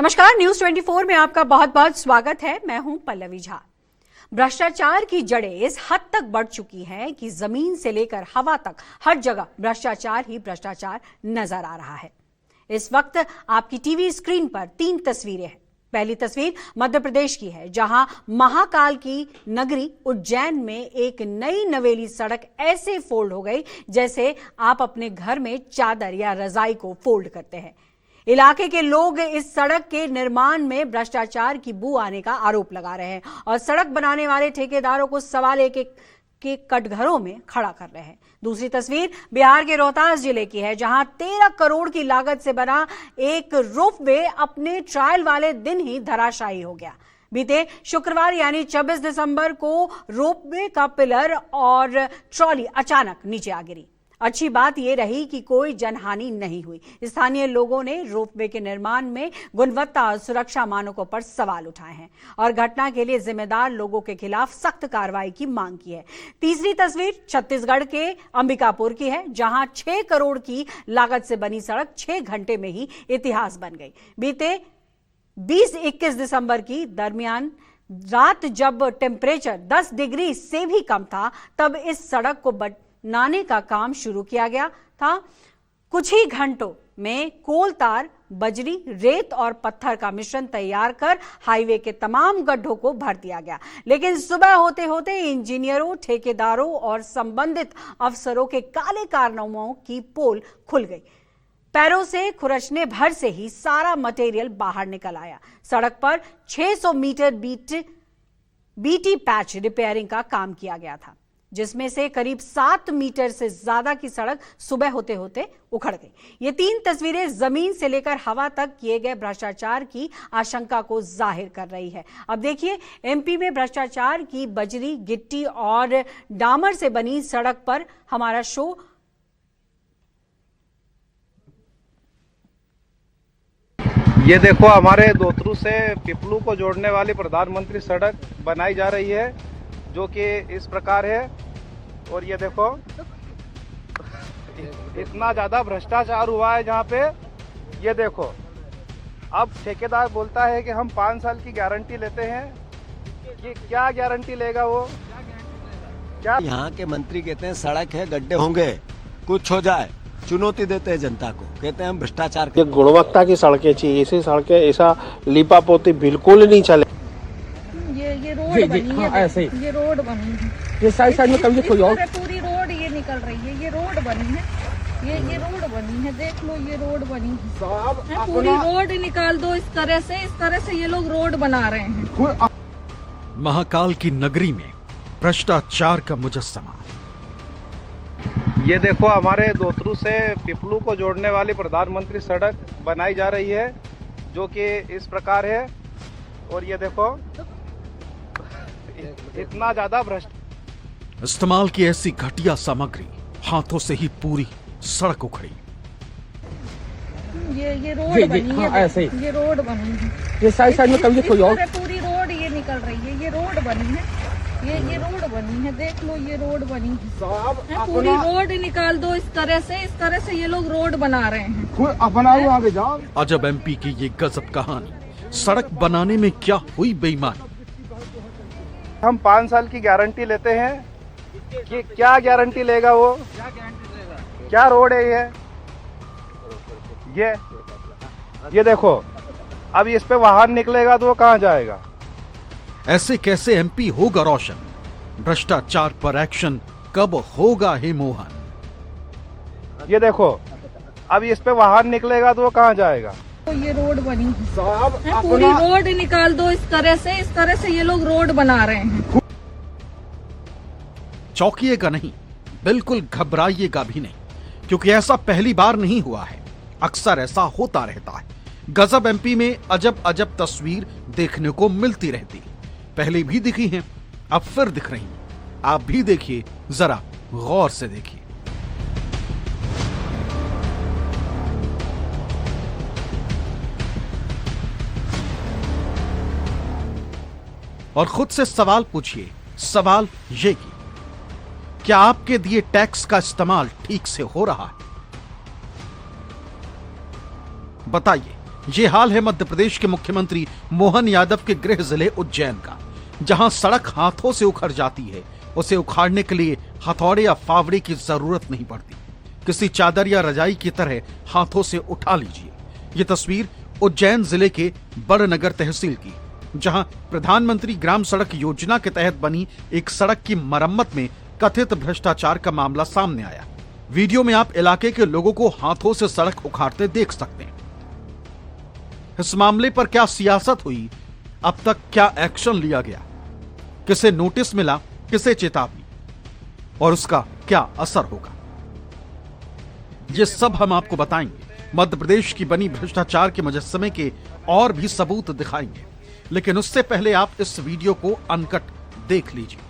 नमस्कार, न्यूज 24 में आपका बहुत बहुत स्वागत है। मैं हूं पल्लवी झा। भ्रष्टाचार की जड़ें इस हद तक बढ़ चुकी हैं कि जमीन से लेकर हवा तक हर जगह भ्रष्टाचार ही भ्रष्टाचार नजर आ रहा है। इस वक्त आपकी टीवी स्क्रीन पर 3 तस्वीरें हैं। पहली तस्वीर मध्य प्रदेश की है, जहां महाकाल की नगरी उज्जैन में एक नई नवेली सड़क ऐसे फोल्ड हो गई जैसे आप अपने घर में चादर या रजाई को फोल्ड करते हैं। इलाके के लोग इस सड़क के निर्माण में भ्रष्टाचार की बू आने का आरोप लगा रहे हैं और सड़क बनाने वाले ठेकेदारों को सवाल एक एक के कटघरों में खड़ा कर रहे हैं। दूसरी तस्वीर बिहार के रोहतास जिले की है, जहां 13 करोड़ की लागत से बना एक रोपवे अपने ट्रायल वाले दिन ही धराशायी हो गया। बीते शुक्रवार यानी 26 दिसंबर को रोपवे का पिलर और ट्रॉली अचानक नीचे आ गिरी। अच्छी बात यह रही कि कोई जनहानि नहीं हुई। स्थानीय लोगों ने रोपवे के निर्माण में गुणवत्ता और सुरक्षा मानकों पर सवाल उठाए हैं और घटना के लिए जिम्मेदार लोगों के खिलाफ सख्त कार्रवाई की मांग की है। तीसरी तस्वीर छत्तीसगढ़ के अंबिकापुर की है, जहां 6 करोड़ की लागत से बनी सड़क 6 घंटे में ही इतिहास बन गई। बीते 20-21 दिसंबर की दरमियान रात जब टेम्परेचर 10 डिग्री से भी कम था, तब इस सड़क को बनाने का काम शुरू किया गया था। कुछ ही घंटों में कोल तार, बजरी, रेत और पत्थर का मिश्रण तैयार कर हाईवे के तमाम गड्ढों को भर दिया गया। लेकिन सुबह होते होते इंजीनियरों, ठेकेदारों और संबंधित अफसरों के काले कारनामों की पोल खुल गई। पैरों से खुरचने भर से ही सारा मटेरियल बाहर निकल आया। सड़क पर 600 मीटर बीटी पैच रिपेयरिंग का काम किया गया था, जिसमें से करीब 7 मीटर से ज्यादा की सड़क सुबह होते होते उखड़ गई। ये 3 तस्वीरें जमीन से लेकर हवा तक किए गए भ्रष्टाचार की आशंका को जाहिर कर रही है। अब देखिए, एमपी में भ्रष्टाचार की बजरी, गिट्टी और डामर से बनी सड़क पर हमारा शो। ये देखो, हमारे दोतरू से पिपलू को जोड़ने वाली प्रधानमंत्री सड़क बनाई जा रही है, जो कि इस प्रकार है। और ये देखो, इतना ज्यादा भ्रष्टाचार हुआ है जहाँ पे। ये देखो, अब ठेकेदार बोलता है कि हम 5 साल की गारंटी लेते हैं। कि क्या गारंटी लेगा वो? क्या यहाँ के मंत्री कहते हैं सड़क है, गड्ढे होंगे, कुछ हो जाए। चुनौती देते हैं जनता को, कहते हैं हम भ्रष्टाचार। ये गुणवत्ता की सड़कें चाहिए, ऐसी सड़कें ऐसा लीपापोती बिल्कुल नहीं चले। ये रोड बनी है, ऐसे ये रोड बनी है, ये साइड में कभी कोई और पूरी रोड ये निकल रही है। ये रोड बनी है, ये रोड बनी है, देख लो ये रोड बनी है। पूरी रोड निकाल दो इस तरह से ये लोग रोड बना रहे हैं। महाकाल की नगरी में भ्रष्टाचार का मुजस्समा। ये देखो, हमारे दोतरू से पिपलू को जोड़ने वाली प्रधानमंत्री सड़क बनाई जा रही है, जो कि इस प्रकार है। और ये देखो, इतना ज्यादा भ्रष्ट इस्तेमाल की ऐसी घटिया सामग्री, हाथों से ही पूरी सड़क उखड़ी। ये रोड बनी है, ऐसे ये रोड बनी है, ये साइड में कभी कोई और पूरी रोड ये निकल रही है। ये रोड बनी है, ये रोड बनी है, देख लो ये रोड बनी है। पूरी रोड निकाल दो इस तरह से ये लोग रोड बना रहे हैं। अपना आगे जाओ। अजब एमपी की ये गजब कहानी। सड़क बनाने में क्या हुई बेईमानी? हम 5 साल की गारंटी लेते हैं। कि क्या गारंटी लेगा वो? क्या रोड है ये देखो, अब इस पे वाहन निकलेगा तो वो कहाँ जाएगा? ऐसे कैसे एमपी होगा रोशन? भ्रष्टाचार पर एक्शन कब होगा हे मोहन? ये देखो, अब इस पे वाहन निकलेगा तो वो कहाँ जाएगा? तो ये रोड बनी है, पूरी रोड निकाल दो इस तरह से ये लोग रोड बना रहे हैं। चौंकिएगा नहीं, बिल्कुल घबराइएगा भी नहीं, क्योंकि ऐसा पहली बार नहीं हुआ है। अक्सर ऐसा होता रहता है। गजब एमपी में अजब अजब तस्वीर देखने को मिलती रहती। पहले भी दिखी हैं, अब फिर दिख रही हैं। आप भी देखिए, जरा गौर से देखिए। और खुद से सवाल पूछिए। सवाल ये कि क्या आपके दिए टैक्स का इस्तेमाल ठीक से हो रहा है? बताइए, ये हाल है मध्य प्रदेश के मुख्यमंत्री मोहन यादव के गृह जिले उज्जैन का, जहां सड़क हाथों से उखड़ जाती है। उसे उखाड़ने के लिए हथौड़े या फावड़े की जरूरत नहीं पड़ती, किसी चादर या रजाई की तरह हाथों से उठा लीजिए। ये तस्वीर उज्जैन जिले के बड़नगर तहसील की, जहां प्रधानमंत्री ग्राम सड़क योजना के तहत बनी एक सड़क की मरम्मत में कथित भ्रष्टाचार का मामला सामने आया। वीडियो में आप इलाके के लोगों को हाथों से सड़क उखाड़ते देख सकते हैं। इस मामले पर क्या सियासत हुई, अब तक क्या एक्शन लिया गया, किसे नोटिस मिला, किसे चेतावनी, और उसका क्या असर होगा, ये सब हम आपको बताएंगे। मध्य प्रदेश की बनी भ्रष्टाचार के मुजस्समे के और भी सबूत दिखाएंगे, लेकिन उससे पहले आप इस वीडियो को अनकट देख लीजिए।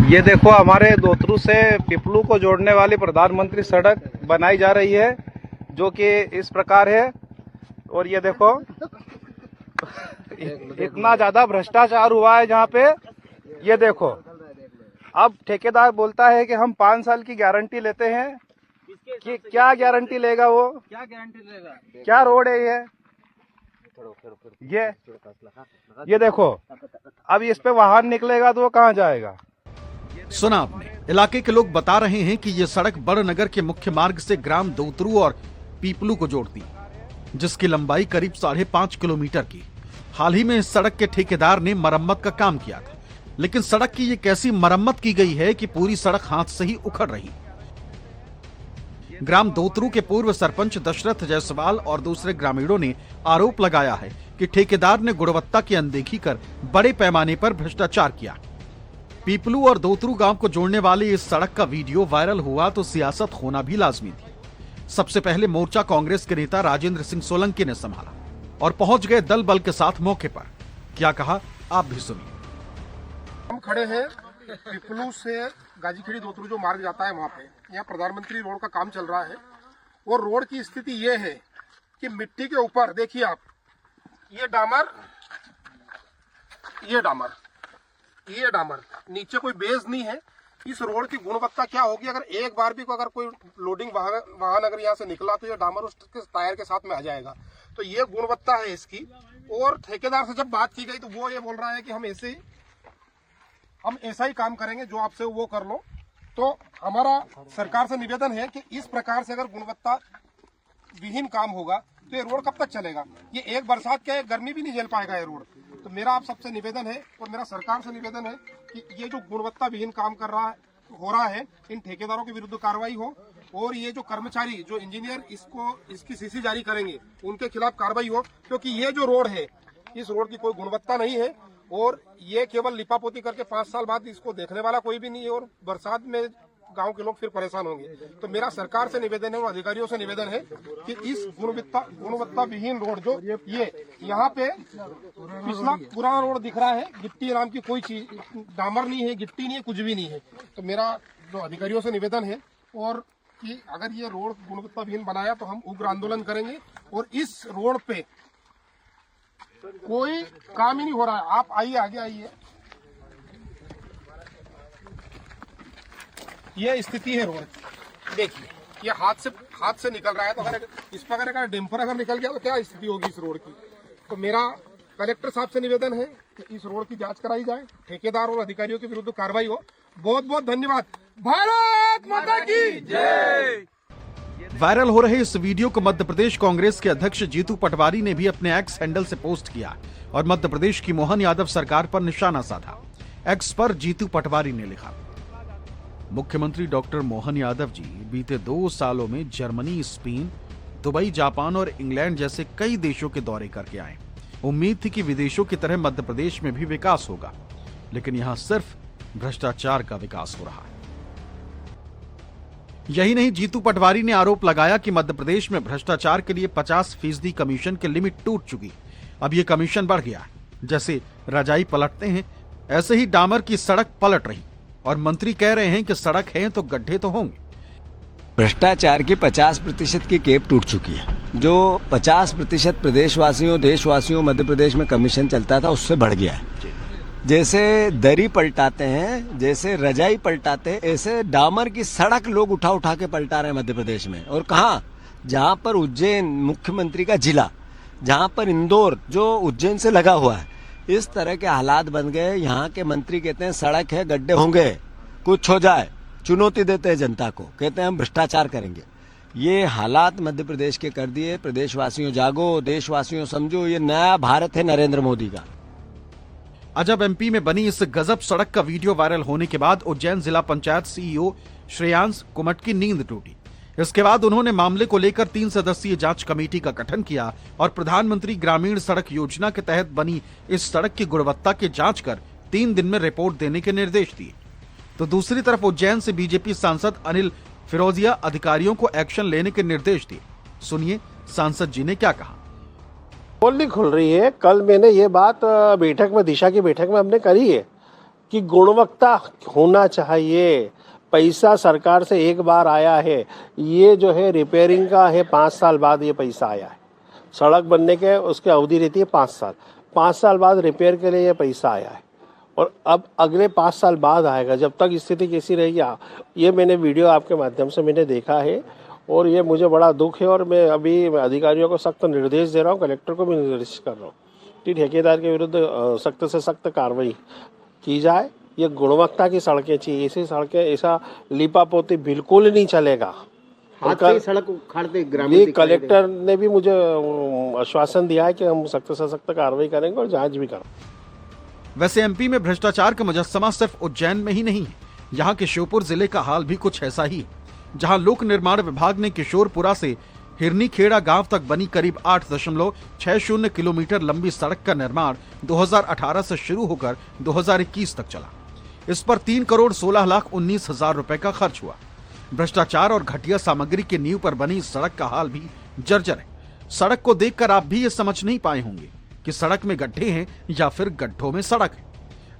ये देखो, हमारे दोतरू से पिपलू को जोड़ने वाली प्रधानमंत्री सड़क बनाई जा रही है, जो कि इस प्रकार है। और ये देखो, इतना ज्यादा भ्रष्टाचार हुआ है जहाँ पे। ये देखो, अब ठेकेदार बोलता है कि हम 5 साल की गारंटी लेते हैं। कि क्या गारंटी लेगा वो? क्या गारंटी लेगा? क्या रोड है ये देखो, अब इस पे वाहन निकलेगा तो वो कहाँ जाएगा? सुना आपने, इलाके के लोग बता रहे हैं कि ये सड़क बड़नगर के मुख्य मार्ग से ग्राम दोतरू और पीपलू को जोड़ती, जिसकी लंबाई करीब 5.5 किलोमीटर की। हाल ही में इस सड़क के ठेकेदार ने मरम्मत का काम किया था, लेकिन सड़क की ये कैसी मरम्मत की गई है कि पूरी सड़क हाथ से ही उखड़ रही। ग्राम दोतरू के पूर्व सरपंच दशरथ जायसवाल और दूसरे ग्रामीणों ने आरोप लगाया है कि ठेकेदार ने गुणवत्ता की अनदेखी कर बड़े पैमाने पर भ्रष्टाचार किया। पीपलू और दोतरू गांव को जोड़ने वाली इस सड़क का वीडियो वायरल हुआ तो सियासत होना भी लाजमी थी। सबसे पहले मोर्चा कांग्रेस के नेता राजेंद्र सिंह सोलंकी ने संभाला और पहुंच गए दल बल के साथ मौके पर। क्या कहा, आप भी सुनिए। हम खड़े हैं पिपलू से गाजीखेड़ी दोतरू जो मार्ग जाता है वहाँ पे, यहाँ प्रधानमंत्री रोड का काम चल रहा है। और रोड की स्थिति ये है कि मिट्टी के ऊपर देखिए आप, ये डामर, नीचे कोई बेस नहीं है। इस रोड की गुणवत्ता क्या होगी? अगर एक बार भी अगर कोई लोडिंग वाहन अगर यहाँ से निकला तो ये डामर उसके टायर के साथ में आ जाएगा। तो ये गुणवत्ता है इसकी। और ठेकेदार से जब बात की गई तो वो ये बोल रहा है कि हम ऐसा ही काम करेंगे, जो आपसे वो कर लो। तो हमारा सरकार से निवेदन है कि इस प्रकार से अगर गुणवत्ता विहीन काम होगा तो ये रोड कब तक चलेगा? ये एक बरसात क्या है, गर्मी भी नहीं झेल पाएगा ये रोड। तो मेरा आप सबसे निवेदन है और मेरा सरकार से निवेदन है कि ये जो गुणवत्ता विहीन काम हो रहा है, इन ठेकेदारों के विरुद्ध कार्रवाई हो। और ये जो कर्मचारी, जो इंजीनियर इसकी सीसी जारी करेंगे, उनके खिलाफ कार्रवाई हो। क्योंकि ये जो रोड है, इस रोड की कोई गुणवत्ता नहीं है और ये केवल लिपापोती करके 5 साल बाद इसको देखने वाला कोई भी नहीं है। और बरसात में गांव के लोग फिर परेशान होंगे। तो मेरा सरकार से निवेदन है और अधिकारियों से निवेदन है कि इस गुणवत्ता विहीन रोड, जो ये यहाँ पे पिछला पुराना रोड दिख रहा है, गिट्टी नाम की कोई चीज, डामर नहीं है, गिट्टी नहीं है, कुछ भी नहीं है। तो मेरा जो अधिकारियों से निवेदन है और कि अगर ये रोड गुणवत्ता विहीन बनाया तो हम उग्र आंदोलन करेंगे। और इस रोड पे कोई काम ही नहीं हो रहा है। आप आइए, आगे आइए, ये स्थिति है रोड की। देखिए, ये हाथ से निकल रहा है। तो अगर इस पर अगर डंपर अगर निकल गया तो क्या स्थिति होगी इस रोड की? तो मेरा कलेक्टर साहब से निवेदन है कि इस रोड की जांच कराई जाए, ठेकेदार और अधिकारियों के विरुद्ध कार्रवाई हो। बहुत बहुत धन्यवाद। भारत माता की जय। वायरल हो रहे इस वीडियो को मध्य प्रदेश कांग्रेस के अध्यक्ष जीतू पटवारी ने भी अपने एक्स हैंडल से पोस्ट किया और मध्य प्रदेश की मोहन यादव सरकार पर निशाना साधा। एक्स पर जीतू पटवारी ने लिखा, मुख्यमंत्री डॉक्टर मोहन यादव जी बीते 2 सालों में जर्मनी, स्पेन, दुबई, जापान और इंग्लैंड जैसे कई देशों के दौरे करके आए। उम्मीद थी कि विदेशों की तरह मध्य प्रदेश में भी विकास होगा, लेकिन यहाँ सिर्फ भ्रष्टाचार का विकास हो रहा है। यही नहीं, जीतू पटवारी ने आरोप लगाया कि मध्य प्रदेश में भ्रष्टाचार के लिए 50% कमीशन की लिमिट टूट चुकी। अब ये कमीशन बढ़ गया। जैसे रजाई पलटते हैं, ऐसे ही डामर की सड़क पलट रही और मंत्री कह रहे हैं कि सड़क है तो गड्ढे तो होंगे। भ्रष्टाचार की 50% की केप टूट चुकी है। जो 50% प्रदेशवासियों, देशवासियों मध्य प्रदेश में कमीशन चलता था, उससे बढ़ गया है। जैसे दरी पलटाते हैं, जैसे रजाई पलटाते हैं, ऐसे डामर की सड़क लोग उठा उठा के पलटा रहे हैं मध्य प्रदेश में। और कहाँ? जहां पर उज्जैन मुख्यमंत्री का जिला, जहां पर इंदौर जो उज्जैन से लगा हुआ है, इस तरह के हालात बन गए। यहाँ के मंत्री कहते हैं सड़क है, गड्ढे होंगे, कुछ हो जाए, चुनौती देते हैं जनता को, कहते हैं हम भ्रष्टाचार करेंगे। ये हालात मध्य प्रदेश के कर दिए। प्रदेशवासियों जागो, देशवासियों समझो, ये नया भारत है नरेंद्र मोदी का। अजब एमपी में बनी इस गजब सड़क का वीडियो वायरल होने के बाद उज्जैन जिला पंचायत सीईओ श्रेयांश कुमट की नींद टूटी। इसके बाद उन्होंने मामले को लेकर 3 सदस्यीय जांच कमेटी का गठन किया और प्रधानमंत्री ग्रामीण सड़क योजना के तहत बनी इस सड़क की गुणवत्ता की जांच कर 3 दिन में रिपोर्ट देने के निर्देश दिए। तो दूसरी तरफ उज्जैन से बीजेपी सांसद अनिल फिरोजिया अधिकारियों को एक्शन लेने के निर्देश दिए। सुनिए सांसद जी ने क्या कहा। पोल नहीं खुल रही है। कल मैंने ये बात बैठक में, दिशा की बैठक में हमने करी है कि गुणवत्ता होना चाहिए। पैसा सरकार से एक बार आया है, ये जो है रिपेयरिंग का है, 5 साल बाद ये पैसा आया है। सड़क बनने के उसकी अवधि रहती है 5 साल, 5 साल बाद रिपेयर के लिए ये पैसा आया है और अब अगले 5 साल बाद आएगा। जब तक स्थिति कैसी रहेगी, ये मैंने वीडियो आपके माध्यम से मैंने देखा है और ये मुझे बड़ा दुख है और मैं अभी अधिकारियों को सख्त निर्देश दे रहा हूँ, कलेक्टर को भी निर्देश कर रहा हूँ कि ठेकेदार के विरुद्ध सख्त से सख्त कार्रवाई की जाए। ये गुणवत्ता की सड़कें चाहिए, ऐसी सड़कें, ऐसा लिपापोती बिल्कुल नहीं चलेगा। सड़क उखाड़ते कलेक्टर ने भी मुझे आश्वासन दिया है कि हम सख्त से सख्त कार्रवाई करेंगे और जांच भी करेंगे। वैसे एमपी में भ्रष्टाचार का मुजस्समा सिर्फ उज्जैन में ही नहीं है, यहाँ के श्योपुर जिले का हाल भी कुछ ऐसा ही है, जहाँ लोक निर्माण विभाग ने किशोरपुरा से हिरनीखेड़ा गांव तक बनी करीब 8.60 किलोमीटर लंबी सड़क का निर्माण 2018 से शुरू होकर 2021 तक चला। इस पर 3,16,19,000 रुपए का खर्च हुआ। भ्रष्टाचार और घटिया सामग्री की नींव पर बनी इस सड़क का हाल भी जर्जर है। सड़क को देखकर आप भी ये समझ नहीं पाए होंगे कि सड़क में गड्ढे हैं या फिर गड्ढों में सड़क है।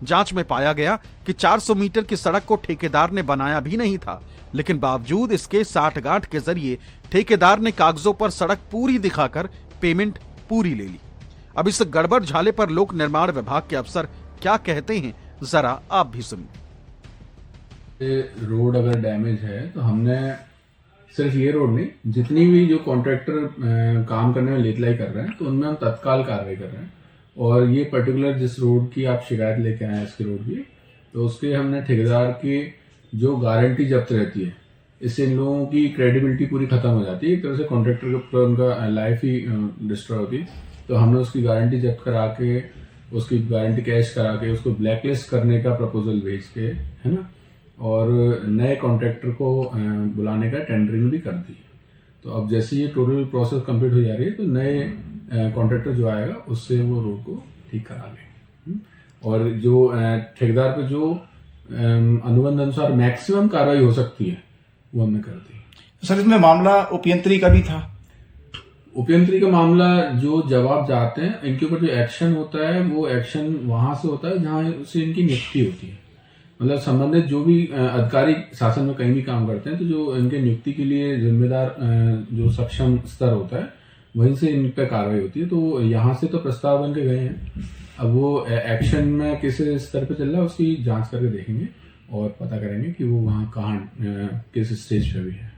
जांच में पाया गया कि 400 मीटर की सड़क को ठेकेदार ने बनाया भी नहीं था, लेकिन बावजूद इसके साठगांठ के जरिए ठेकेदार ने कागजों पर सड़क पूरी दिखाकर पेमेंट पूरी ले ली। अब इस गड़बड़ झाले पर लोक निर्माण विभाग के अफसर क्या कहते हैं, जरा आप भी सुनिए। रोड अगर डैमेज है तो हमने सिर्फ ये रोड नहीं, जितनी भी जो कॉन्ट्रैक्टर काम करने में लेटलाई कर रहे हैं तो उनमें हम तत्काल कार्रवाई कर रहे हैं। और ये पर्टिकुलर जिस रोड की आप शिकायत लेके आए हैं इसकी रोड की, तो उसके हमने ठेकेदार की जो गारंटी जब्त रहती है, इससे इन लोगों की क्रेडिबिलिटी पूरी खत्म हो जाती है। एक तरह से कॉन्ट्रैक्टर के ऊपर उनका लाइफ ही डिस्ट्रॉय होती है। तो हमने उसकी गारंटी जब्त करा के, उसकी गारंटी कैश करा के, उसको ब्लैकलिस्ट करने का प्रपोजल भेज के, है ना, और नए कॉन्ट्रैक्टर को बुलाने का टेंडरिंग भी कर दी। तो अब जैसे ये टोटल प्रोसेस कंप्लीट हो जा रही है तो नए कॉन्ट्रैक्टर जो आएगा उससे वो रोड को ठीक करा लेंगे। और जो ठेकेदार पे जो अनुबंध अनुसार मैक्सिमम कार्रवाई हो सकती है वो हमने कर दी। सर, इसमें मामला उपयंत्री का भी था। उपयंत्री का मामला जो जवाब जाते हैं, इनके ऊपर जो एक्शन होता है वो एक्शन वहां से होता है जहां से इनकी नियुक्ति होती है। मतलब संबंधित जो भी अधिकारी शासन में कहीं भी काम करते हैं तो जो इनके नियुक्ति के लिए जिम्मेदार जो सक्षम स्तर होता है वहीं से इन पर कार्रवाई होती है। तो यहाँ से तो प्रस्ताव बन के गए हैं, अब वो एक्शन में किस स्तर पे चल रहा है उसकी जांच करके देखेंगे और पता करेंगे कि वो वहाँ कहाँ किस स्टेज पे भी है।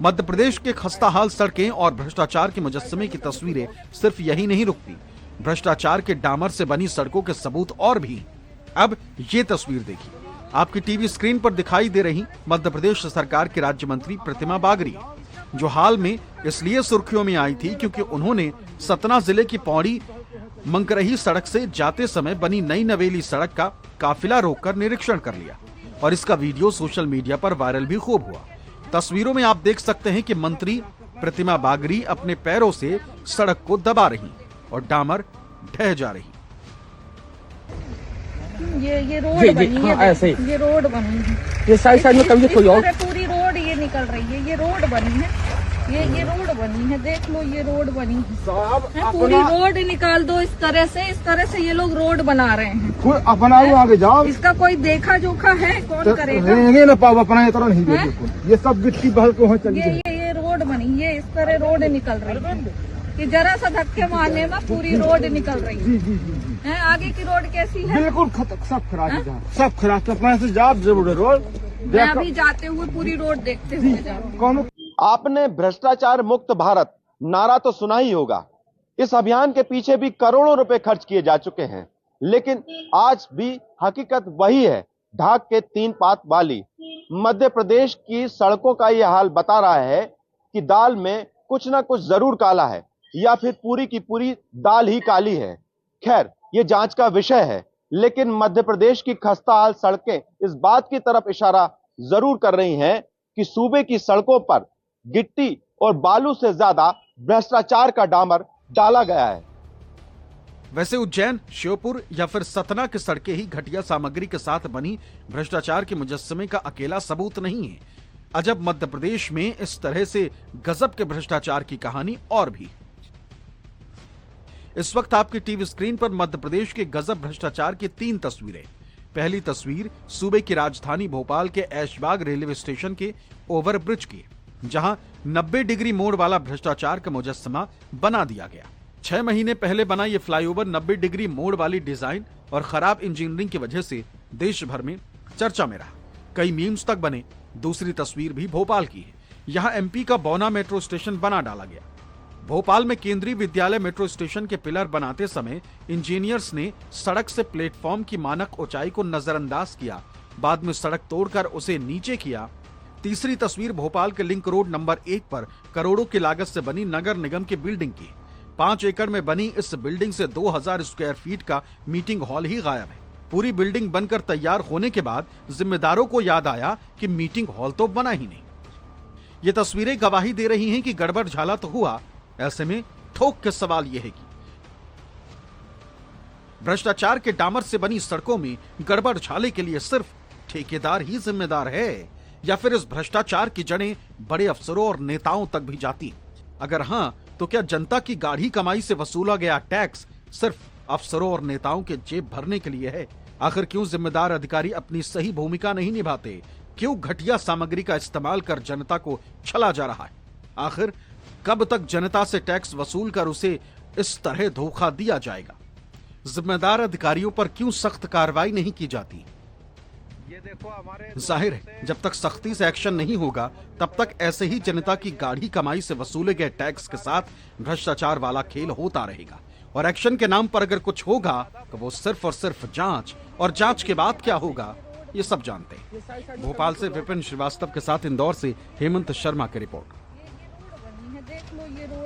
मध्य प्रदेश के खस्ताहाल सड़कें और भ्रष्टाचार के मुजस्समे की तस्वीरें सिर्फ यही नहीं रुकती। भ्रष्टाचार के डामर से बनी सड़कों के सबूत और भी। अब ये तस्वीर देखिए, आपकी टीवी स्क्रीन पर दिखाई दे रही मध्य प्रदेश सरकार के राज्य मंत्री प्रतिमा बागरी, जो हाल में इसलिए सुर्खियों में आई थी क्योंकि उन्होंने सतना जिले की पौड़ी मंकरही सड़क से जाते समय बनी नई नवेली सड़क का काफिला रोककर निरीक्षण कर लिया और इसका वीडियो सोशल मीडिया पर वायरल भी खूब हुआ। तस्वीरों में आप देख सकते हैं कि मंत्री प्रतिमा बागरी अपने पैरों से सड़क को दबा रही और डामर ढह जा रही। ये रोड बनी है, ऐसे ये रोड बनी है, ये साइड में कभी कोई और पूरी रोड ये निकल रही है। ये रोड बनी है, ये रोड बनी है, देख लो ये रोड बनी है। पूरी रोड निकाल दो इस तरह से ये लोग रोड बना रहे हैं। अपना आगे जाओ, इसका कोई देखा जोखा है? कौन करेगा? ना पाओ अपना ये तरह नहीं। ये सब गिट्टी बहल को ये रोड बनी, ये इस तरह रोड निकल रही है कि जरा सा धक्के मारने में पूरी रोड निकल रही है। हैं आगे की रोड कैसी है? बिल्कुल सब खराब है जहाँ, सब खराब। तो अपने से जाप जरूर रोड मैं अभी जाते हुए पूरी रोड देखते हुए जा रही हूँ। कौन आपने भ्रष्टाचार मुक्त भारत नारा तो सुना ही होगा। इस अभियान के पीछे भी करोड़ों रुपए खर्च किए जा चुके हैं, लेकिन आज भी हकीकत वही है, ढाक के 3 पात वाली। मध्य प्रदेश की सड़कों का यह हाल बता रहा है कि दाल में कुछ ना कुछ जरूर काला है, या फिर पूरी की पूरी दाल ही काली है। खैर, ये जांच का विषय है, लेकिन मध्य प्रदेश की खस्ता हाल सड़कें इस बात की तरफ इशारा जरूर कर रही हैं कि सूबे की सड़कों पर गिट्टी और बालू से ज्यादा भ्रष्टाचार का डामर डाला गया है। वैसे उज्जैन, श्योपुर या फिर सतना की सड़कें ही घटिया सामग्री के साथ बनी भ्रष्टाचार के मुजस्समे का अकेला सबूत नहीं है। अजब मध्य प्रदेश में इस तरह से गजब के भ्रष्टाचार की कहानी और भी। इस वक्त आपकी टीवी स्क्रीन पर मध्य प्रदेश के गजब भ्रष्टाचार की 3 तस्वीरें। पहली तस्वीर सूबे की राजधानी भोपाल के ऐशबाग रेलवे स्टेशन के ओवरब्रिज की, जहां 90 डिग्री मोड़ वाला भ्रष्टाचार का मुजस्समा बना दिया गया। 6 महीने पहले बना ये फ्लाईओवर 90 डिग्री मोड़ वाली डिजाइन और खराब इंजीनियरिंग की वजह से देश भर में चर्चा में रहा। कई मीम्स तक बने। दूसरी तस्वीर भी भोपाल की है। यहाँ एमपी का बौना मेट्रो स्टेशन बना डाला गया। भोपाल में केंद्रीय विद्यालय मेट्रो स्टेशन के पिलर बनाते समय इंजीनियर्स ने सड़क से प्लेटफॉर्म की मानक ऊंचाई को नजरअंदाज किया, बाद में सड़क तोड़कर उसे नीचे किया। तीसरी तस्वीर भोपाल के लिंक रोड नंबर 1 पर करोड़ों की लागत से बनी नगर निगम की बिल्डिंग की। 5 एकड़ में बनी इस बिल्डिंग से 2000 स्क्वायर फीट का मीटिंग हॉल ही गायब है। पूरी बिल्डिंग बनकर तैयार होने के बाद जिम्मेदारों को याद आया कि मीटिंग हॉल तो बना ही नहीं। ये तस्वीरें गवाही दे रही हैं कि गड़बड़ झाला तो हुआ। ऐसे में ठोक के सवाल यह है कि भ्रष्टाचार के डामर से बनी सड़कों में गड़बड़ झाले के लिए सिर्फ ठेकेदार ही जिम्मेदार है, या फिर इस भ्रष्टाचार की जड़ें बड़े अफसरों और नेताओं तक भी जाती? अगर हां, तो क्या जनता की गाढ़ी कमाई से वसूला गया टैक्स सिर्फ अफसरों और नेताओं के जेब भरने के लिए है? आखिर क्यों जिम्मेदार अधिकारी अपनी सही भूमिका नहीं निभाते? क्यों घटिया सामग्री का इस्तेमाल कर जनता को छला जा रहा है? आखिर कब तक जनता से टैक्स वसूल कर उसे इस तरह धोखा दिया जाएगा? जिम्मेदार अधिकारियों पर क्यों सख्त कार्रवाई नहीं की जाती? जाहिर है, जब तक सख्ती से एक्शन नहीं होगा तब तक ऐसे ही जनता की गाढ़ी कमाई से वसूले गए टैक्स के साथ भ्रष्टाचार वाला खेल होता रहेगा। और एक्शन के नाम पर अगर कुछ होगा तो वो सिर्फ और सिर्फ जांच, और जांच के बाद क्या होगा ये सब जानते हैं। भोपाल से विपिन श्रीवास्तव के साथ इंदौर से हेमंत शर्मा की रिपोर्ट। देख लो ये रोड